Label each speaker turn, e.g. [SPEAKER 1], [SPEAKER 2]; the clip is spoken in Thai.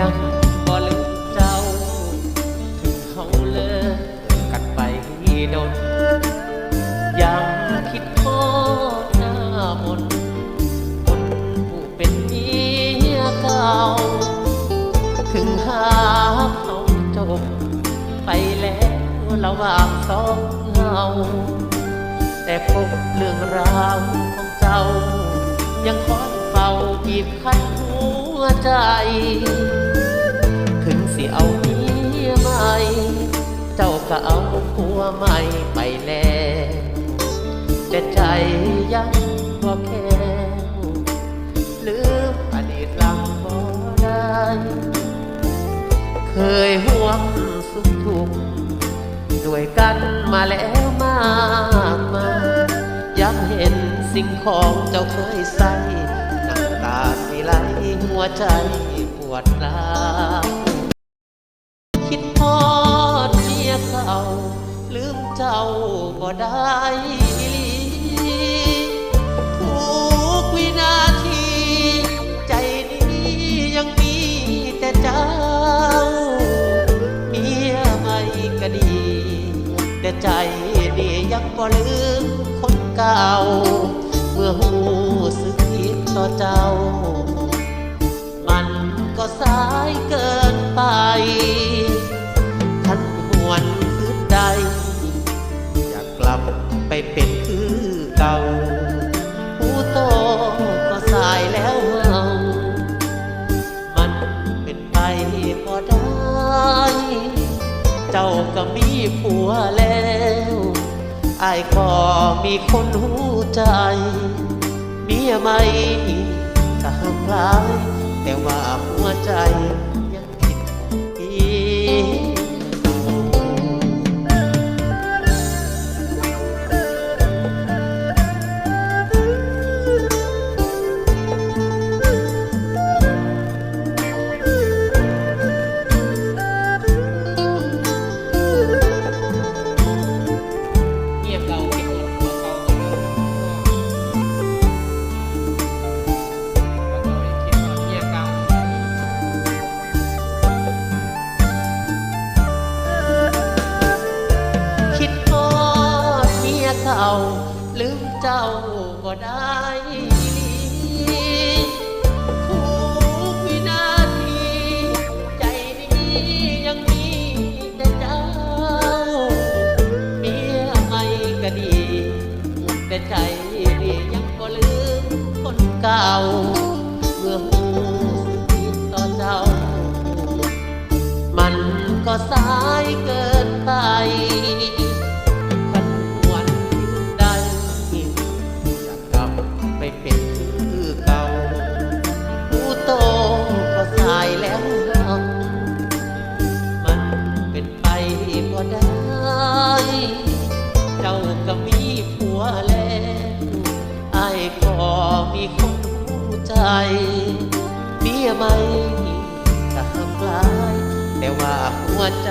[SPEAKER 1] ยังบ่ลืมเจ้าถึงเขาเลิกกันไปโดนยังคิดทอดหน้ามนคนผู้เป็นเมียเก่าถึงหาเขาจบไปแล้วระหว่างสองเงาแต่พบเรื่องราวของเจ้ายังคอยเฝ้าบีบคั้นหัวใจถึงสิเอาเมียใหม่เจ้าก็เอาผัวใหม่ไปแล้วแต่ใจยังบ่แข็งลืมอดีตหลังบ่ได้เคยห่วงสุขทุกข์ด้วยกันมาแล้วมากมายย้ำเห็นสิ่งของเจ้าเคยใส่น้ำตาสิไหลหัวใจปวดร้าวคิดทอดเมียเก่าลืมเจ้าบ่ได้ทุกวินาทีใจนี้ยังมีแต่เจ้าเมียใหม่ก็ดีแต่ใจนี่ยังบ่ลืมคนเก่าเมื่อหูสึกผิดต่อเจ้ามันก็สายเกินไปทันหวนคืนใดอยากกลับไปเป็นคือเก่าผู้โตก็สายแล้วเฮามันเป็นไปบ่ได้เจ้าก็มีผัวแล้วอ้ายก็มีคนหูใจเมียใหม่ก็ห่างไกลแต่ว่าหัวใจยังคิดอีลืมเจ้าก็ได้ทุกวินาทีใจนี้ยังมีแต่เจ้าเมียใหม่ก็ดีแต่ใจนี่ยังบ่ลืมคนเก่าเมื่อหูสึกผิดต่อเจ้ามันก็สายเกินไปเป็นคือเก่าผู้โตก็สายแล้วเรามันเป็นไปบ่ได้เจ้าก็มีผัวแล้วอ้ายก็มีคนหูใจเมียใหม่ก็ห่างไกลแต่ว่าหัวใจ